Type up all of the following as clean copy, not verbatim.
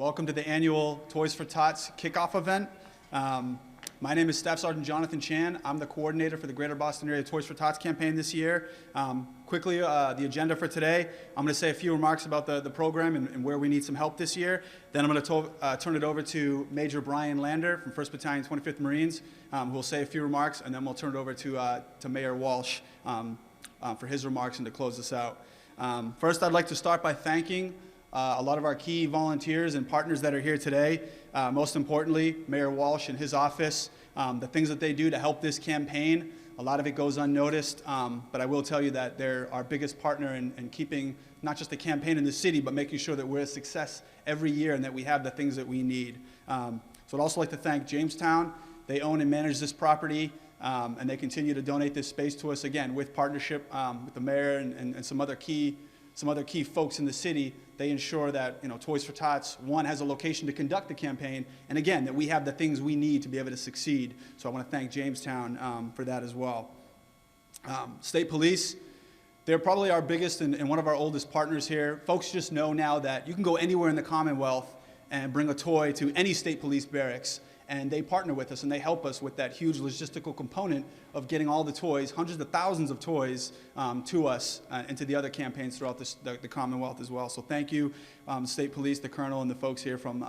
Welcome to the annual Toys for Tots Kickoff event. My name is Staff Sergeant Jonathan Chan. I'm the coordinator for the Greater Boston Area Toys for Tots campaign this year. Quickly, the agenda for today, I'm going to say a few remarks about the program and where we need some help this year. Then I'm going to turn it over to Major Brian Lander from 1st Battalion, 25th Marines, who will say a few remarks, and then we'll turn it over to Mayor Walsh for his remarks and to close this out. First, I'd like to start by thanking a lot of our key volunteers and partners that are here today. Most importantly, Mayor Walsh and his office, the things that they do to help this campaign. A lot of it goes unnoticed, but I will tell you that they're our biggest partner in keeping not just the campaign in the city, but making sure that we're a success every year and that we have the things that we need. So I'd also like to thank Jamestown. They own and manage this property, and they continue to donate this space to us, again, with partnership with the mayor and some other key folks in the city. They ensure that Toys for Tots, one, has a location to conduct the campaign, and again, that we have the things we need to be able to succeed. So I want to thank Jamestown for that as well. State Police, they're probably our biggest and one of our oldest partners here. Folks just know now that you can go anywhere in the Commonwealth and bring a toy to any state police barracks, and they partner with us and they help us with that huge logistical component of getting all the toys, hundreds of thousands of toys, to us and to the other campaigns throughout the Commonwealth as well. So thank you, State Police, the Colonel, and the folks here from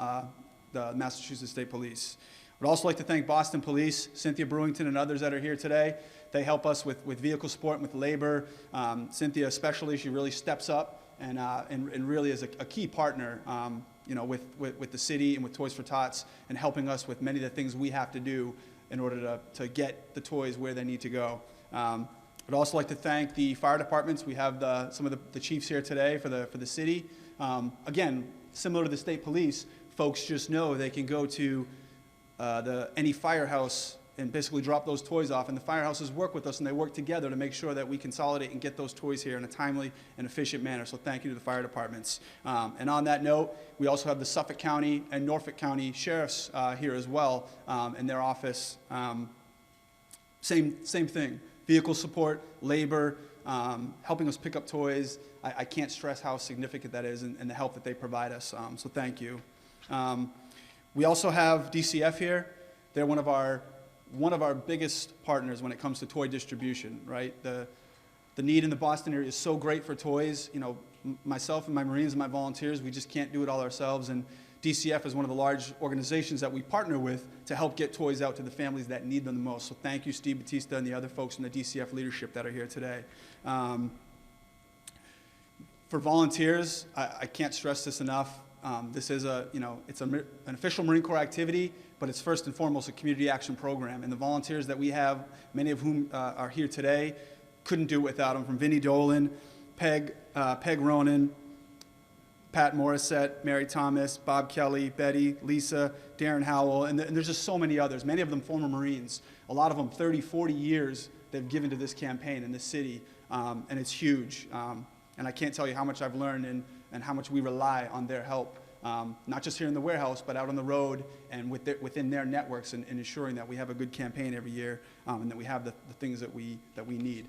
the Massachusetts State Police. I'd also like to thank Boston Police, Cynthia Brewington, and others that are here today. They help us with vehicle support and with labor. Cynthia especially, she really steps up and really is a key partner with the city and with Toys for Tots and helping us with many of the things we have to do in order to get the toys where they need to go. I'd also like to thank the fire departments. We have some of the chiefs here today for the city. Again, similar to the state police, folks just know they can go to any firehouse and basically drop those toys off, and the firehouses work with us and they work together to make sure that we consolidate and get those toys here in a timely and efficient manner. So thank you to the fire departments. And on that note, we also have the Suffolk County and Norfolk County sheriffs here as well in their office. Same thing, vehicle support, labor, helping us pick up toys. I can't stress how significant that is and the help that they provide us, so thank you. We also have DCF here. They're one of our biggest partners when it comes to toy distribution, right? The need in the Boston area is so great for toys. Myself and my Marines and my volunteers, we just can't do it all ourselves, and DCF is one of the large organizations that we partner with to help get toys out to the families that need them the most. So thank you, Steve Batista and the other folks in the DCF leadership that are here today. For volunteers, I can't stress this enough. This is it's an official Marine Corps activity, but it's first and foremost a community action program. And the volunteers that we have, many of whom are here today, couldn't do it without them. From Vinnie Dolan, Peg Ronan, Pat Morissette, Mary Thomas, Bob Kelly, Betty, Lisa, Darren Howell, and there's just so many others. Many of them former Marines. A lot of them 30, 40 years they've given to this campaign in this city, and it's huge. And I can't tell you how much I've learned and how much we rely on their help, not just here in the warehouse, but out on the road and within their networks and ensuring that we have a good campaign every year and that we have the things that we need.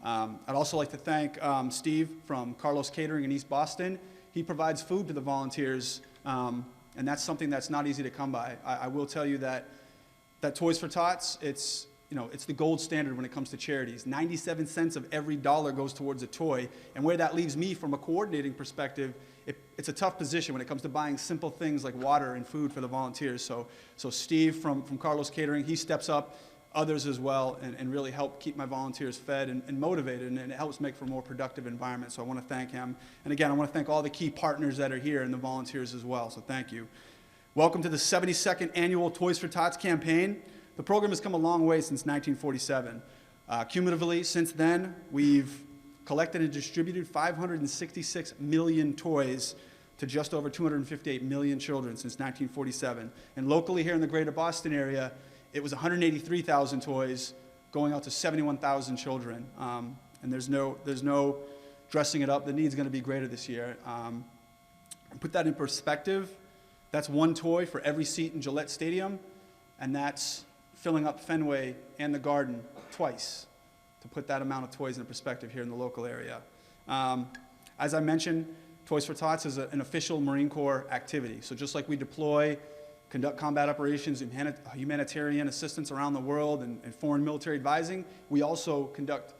I'd also like to thank Steve from Carlos Catering in East Boston. He provides food to the volunteers, and that's something that's not easy to come by. I will tell you that Toys for Tots, it's the gold standard when it comes to charities. 97 cents of every dollar goes towards a toy, and where that leaves me from a coordinating perspective, it's a tough position when it comes to buying simple things like water and food for the volunteers. So Steve from Carlos Catering, he steps up, others as well, and really help keep my volunteers fed and motivated, and it helps make for a more productive environment. So I want to thank him. And again, I want to thank all the key partners that are here and the volunteers as well, so thank you. Welcome to the 72nd annual Toys for Tots campaign. The program has come a long way since 1947. Cumulatively, since then, we've collected and distributed 566 million toys to just over 258 million children since 1947. And locally here in the greater Boston area, it was 183,000 toys going out to 71,000 children. And there's no dressing it up. The need's going to be greater this year. Put that in perspective, that's one toy for every seat in Gillette Stadium, and that's filling up Fenway and the Garden twice, to put that amount of toys in perspective here in the local area. As I mentioned, Toys for Tots is an official Marine Corps activity. So just like we deploy, conduct combat operations, humanitarian assistance around the world, and foreign military advising, we also conduct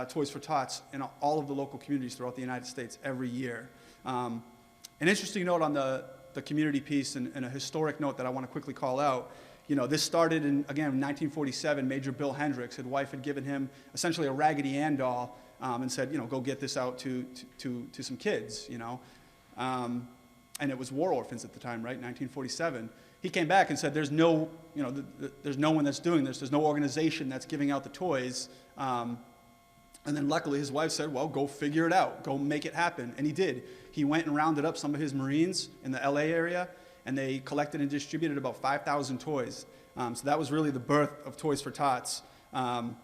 Toys for Tots in all of the local communities throughout the United States every year. An interesting note on the community piece, and a historic note that I want to quickly call out. This started in 1947. Major Bill Hendricks, his wife had given him essentially a Raggedy Ann doll and said, go get this out to some kids, and it was war orphans at the time, right, 1947. He came back and said, there's no one that's doing this. There's no organization that's giving out the toys. And then luckily his wife said, well, go figure it out. Go make it happen. And he did. He went and rounded up some of his Marines in the LA area, and they collected and distributed about 5,000 toys. So that was really the birth of Toys for Tots. And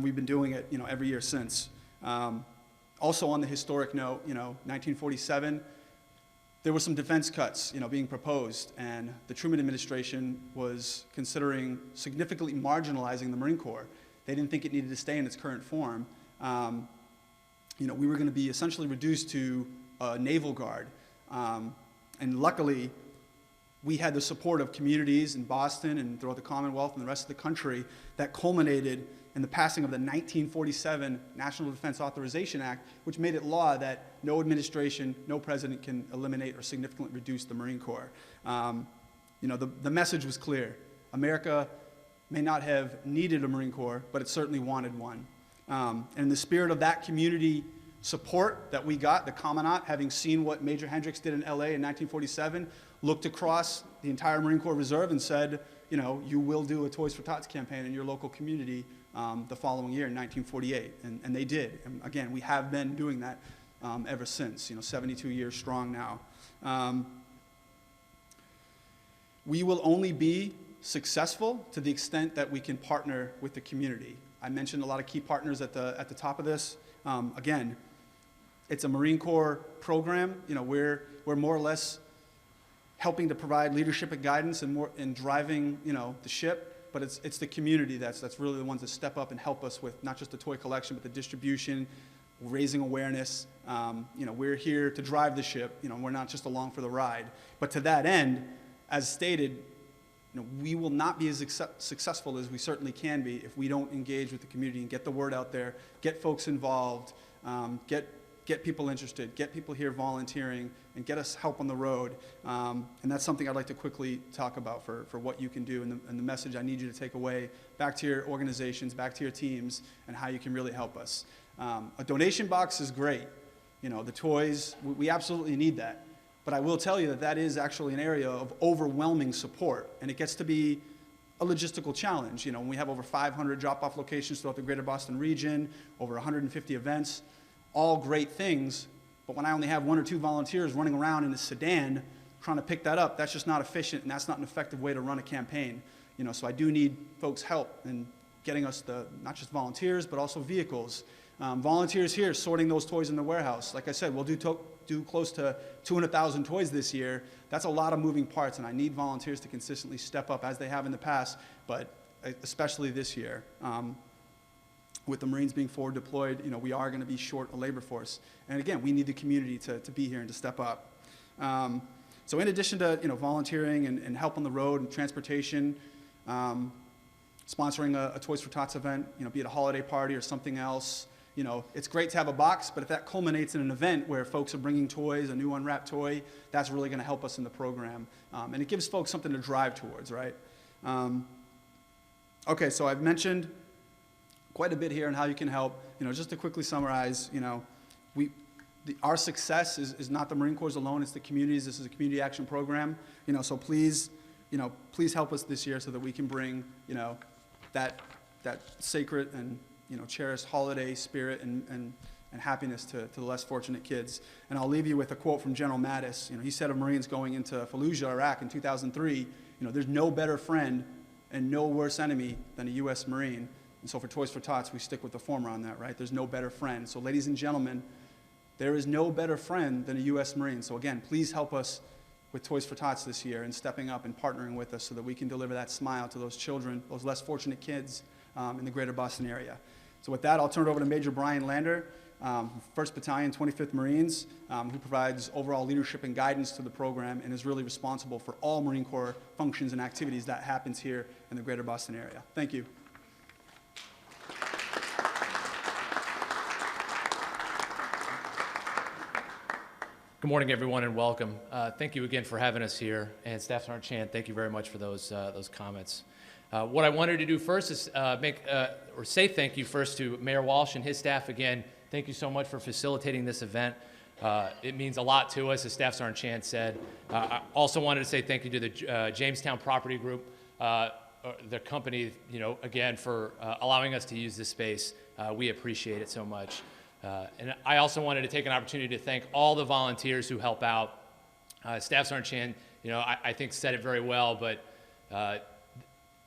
we've been doing it, every year since. Also on the historic note, 1947, there were some defense cuts, being proposed, and the Truman administration was considering significantly marginalizing the Marine Corps. They didn't think it needed to stay in its current form. We were going to be essentially reduced to a naval guard. And luckily, we had the support of communities in Boston and throughout the Commonwealth and the rest of the country that culminated in the passing of the 1947 National Defense Authorization Act, which made it law that no administration, no president can eliminate or significantly reduce the Marine Corps. The message was clear. America may not have needed a Marine Corps, but it certainly wanted one. And in the spirit of that community support that we got, the Commandant, having seen what Major Hendricks did in LA in 1947, looked across the entire Marine Corps Reserve and said, you will do a Toys for Tots campaign in your local community the following year in 1948, and they did. And again, we have been doing that ever since, 72 years strong now. We will only be successful to the extent that we can partner with the community. I mentioned a lot of key partners at the top of this. Again, it's a Marine Corps program. We're more or less helping to provide leadership and guidance and driving the ship. But it's the community that's really the ones that step up and help us with not just the toy collection, but the distribution, raising awareness. We're here to drive the ship. We're not just along for the ride. But to that end, as stated, we will not be as successful as we certainly can be if we don't engage with the community and get the word out there, get folks involved, get people interested, get people here volunteering, and get us help on the road. And that's something I'd like to quickly talk about for what you can do and the message I need you to take away back to your organizations, back to your teams, and how you can really help us. A donation box is great. The toys, we absolutely need that. But I will tell you that is actually an area of overwhelming support, and it gets to be a logistical challenge. We have over 500 drop-off locations throughout the greater Boston region, over 150 events, all great things, but when I only have 1 or 2 volunteers running around in a sedan trying to pick that up, that's just not efficient, and that's not an effective way to run a campaign. So I do need folks' help in getting us not just volunteers, but also vehicles. Volunteers here sorting those toys in the warehouse. Like I said, we'll do close to 200,000 toys this year. That's a lot of moving parts, and I need volunteers to consistently step up as they have in the past, but especially this year. With the Marines being forward deployed, we are going to be short a labor force. And again, we need the community to be here and to step up. So in addition to volunteering and help on the road and transportation, sponsoring a Toys for Tots event, be it a holiday party or something else, it's great to have a box, but if that culminates in an event where folks are bringing toys, a new unwrapped toy, that's really going to help us in the program. And it gives folks something to drive towards, right? Okay, so I've mentioned quite a bit here on how you can help. Just to quickly summarize, our success is not the Marine Corps alone, it's the communities. This is a community action program. So please help us this year so that we can bring, that sacred and cherished holiday spirit and happiness to the less fortunate kids. And I'll leave you with a quote from General Mattis. He said of Marines going into Fallujah, Iraq in 2003, there's no better friend and no worse enemy than a U.S. Marine. And so for Toys for Tots, we stick with the former on that, right? There's no better friend. So ladies and gentlemen, there is no better friend than a U.S. Marine. So again, please help us with Toys for Tots this year and stepping up and partnering with us so that we can deliver that smile to those children, those less fortunate kids in the greater Boston area. So with that, I'll turn it over to Major Brian Lander, 1st Battalion, 25th Marines, who provides overall leadership and guidance to the program and is really responsible for all Marine Corps functions and activities that happens here in the greater Boston area. Thank you. Good morning, everyone, and welcome. Thank you again for having us here. And Staff Sergeant Chan, thank you very much for those comments. What I wanted to do first is say thank you first to Mayor Walsh and his staff. Again, thank you so much for facilitating this event. It means a lot to us, as Staff Sergeant Chan said. I also wanted to say thank you to the Jamestown Property Group, the company, again, for allowing us to use this space. We appreciate it so much. And I also wanted to take an opportunity to thank all the volunteers who help out. Staff Sergeant Chan, I think said it very well, but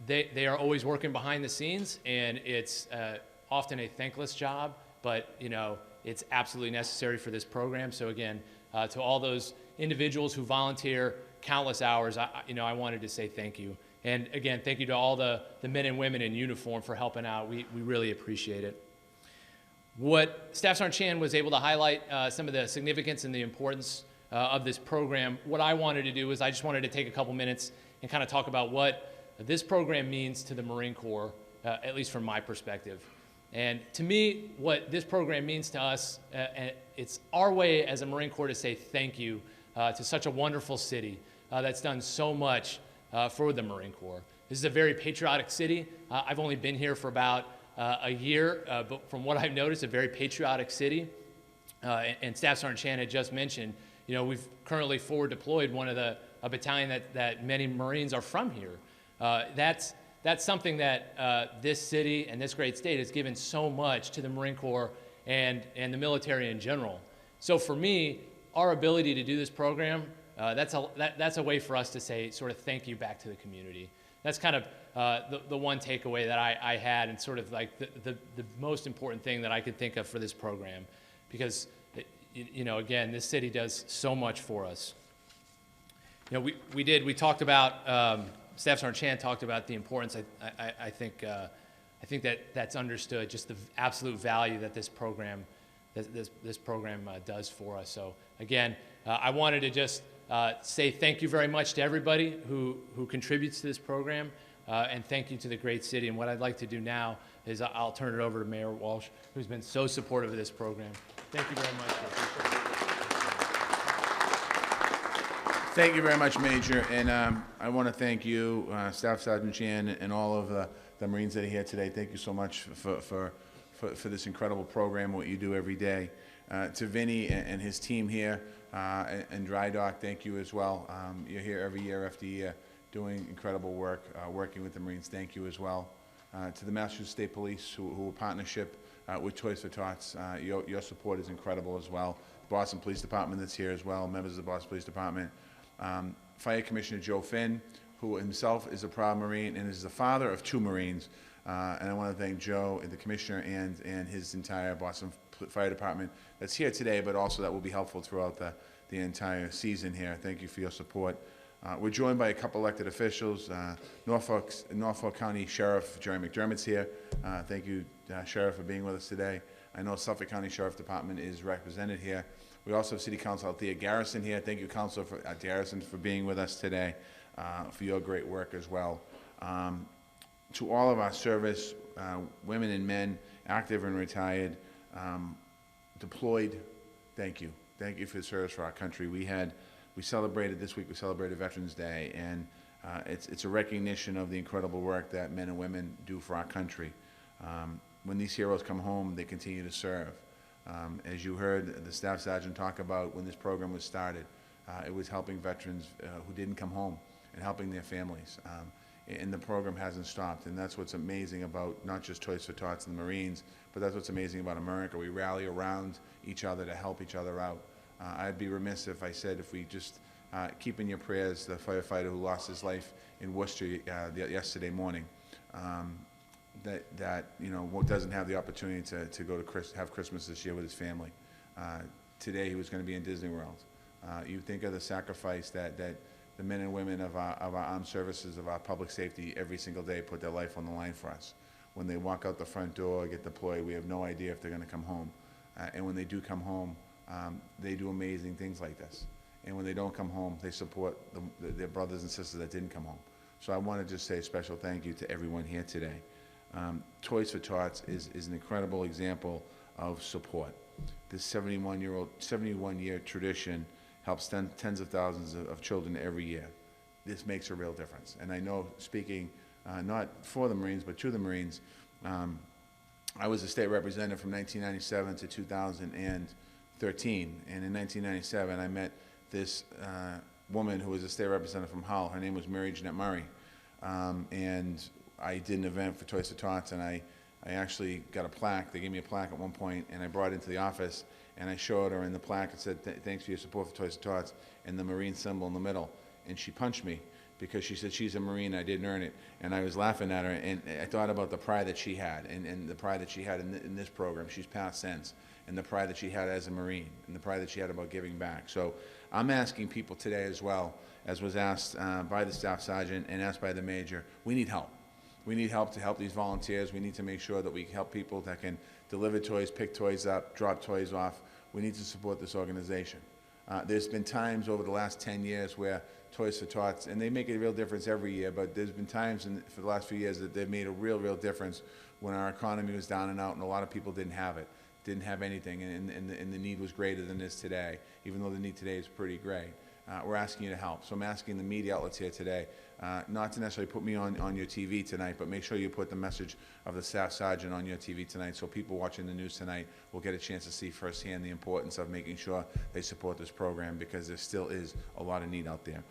they are always working behind the scenes, and it's often a thankless job, but it's absolutely necessary for this program. So again, to all those individuals who volunteer countless hours, I wanted to say thank you. And again, thank you to all the men and women in uniform for helping out. We really appreciate it. What Staff Sergeant Chan was able to highlight some of the significance and the importance of this program. What I wanted to do is I just wanted to take a couple minutes and kind of talk about what this program means to the Marine Corps, at least from my perspective. And to me, what this program means to us, it's our way as a Marine Corps to say thank you to such a wonderful city that's done so much for the Marine Corps. This is a very patriotic city. I've only been here for about a year, but from what I've noticed, a very patriotic city. And Staff Sergeant Chan had just mentioned, we've currently forward deployed a battalion that many Marines are from here. That's something that this city and this great state has given so much to the Marine Corps and the military in general. So for me, our ability to do this program, that's a way for us to say sort of thank you back to the community. That's kind of the one takeaway that I had, and sort of like the most important thing that I could think of for this program, because again, this city does so much for us. We talked about Staff Sergeant Chan talked about the importance. I think that's understood, just the absolute value that this program does for us. So again, I wanted to just say thank you very much to everybody who contributes to this program, and thank you to the great city. And what I'd like to do now is I'll turn it over to Mayor Walsh, who's been so supportive of this program. Thank you very much. Thank you very much, Major. And I want to thank you, Staff Sergeant Chan, and all of the Marines that are here today. Thank you so much for this incredible program, what you do every day. To Vinny and his team here, and Dry Dock, thank you as well. You're here every year after year doing incredible work, working with the Marines. Thank you as well. To the Massachusetts State Police, who are partnership with Toys for Tots, your support is incredible as well. Boston Police Department that's here as well, members of the Boston Police Department. Fire Commissioner Joe Finn, who himself is a proud Marine and is the father of 2 Marines. And I want to thank Joe, the Commissioner, and his entire Boston Fire Department that's here today, but also that will be helpful throughout the entire season here. Thank you for your support. We're joined by a couple elected officials. Norfolk County Sheriff Jerry McDermott's here. Thank you, Sheriff, for being with us today. I know Suffolk County Sheriff Department is represented here. We also have City Council Althea Garrison here. Thank you, Councilor Garrison, for being with us today, for your great work as well. To all of our service, women and men, active and retired, deployed, thank you. Thank you for the service for our country. We celebrated this week, we celebrated Veterans Day, and it's a recognition of the incredible work that men and women do for our country. When these heroes come home, they continue to serve. As you heard the Staff Sergeant talk about when this program was started, it was helping veterans who didn't come home and helping their families. And the program hasn't stopped, and that's what's amazing about not just Toys for Tots and the Marines, but that's what's amazing about America. We rally around each other to help each other out. I'd be remiss if I said if we just keep in your prayers the firefighter who lost his life in Worcester yesterday morning, that doesn't have the opportunity to go to have Christmas this year with his family. Today he was going to be in Disney World. You think of the sacrifice that the men and women of our armed services, of our public safety, every single day put their life on the line for us. When they walk out the front door, get deployed, we have no idea if they're going to come home. And when they do come home, they do amazing things like this. And when they don't come home, they support their brothers and sisters that didn't come home. So I want to just say a special thank you to everyone here today. Toys for Tots is an incredible example of support. This 71-year tradition helps tens of thousands of children every year. This makes a real difference. And I know, speaking not for the Marines, but to the Marines, I was a state representative from 1997 to 2013. And in 1997, I met this woman who was a state representative from Hull. Her name was Mary Jeanette Murray. And I did an event for Toys for Tots, and I actually got a plaque. They gave me a plaque at one point, and I brought it into the office, and I showed her in the plaque. It said, thanks for your support for Toys for Tots, and the Marine symbol in the middle. And she punched me because she said she's a Marine, I didn't earn it. And I was laughing at her, and I thought about the pride that she had, and the pride that she had in this program. She's past tense. And the pride that she had as a Marine, and the pride that she had about giving back. So I'm asking people today as well, as was asked by the Staff Sergeant and asked by the Major, we need help. We need help to help these volunteers. We need to make sure that we help people that can deliver toys, pick toys up, drop toys off. We need to support this organization. There's been times over the last 10 years where Toys for Tots, and they make a real difference every year, but there's been times for the last few years that they've made a real difference when our economy was down and out and a lot of people didn't have it, didn't have anything, and the need was greater than this today, even though the need today is pretty great. We're asking you to help. So I'm asking the media outlets here today not to necessarily put me on your TV tonight, but make sure you put the message of the Staff Sergeant on your TV tonight so people watching the news tonight will get a chance to see firsthand the importance of making sure they support this program, because there still is a lot of need out there.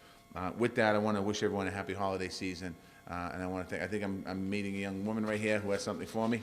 With that, I want to wish everyone a happy holiday season, and I want to I think I'm meeting a young woman right here who has something for me.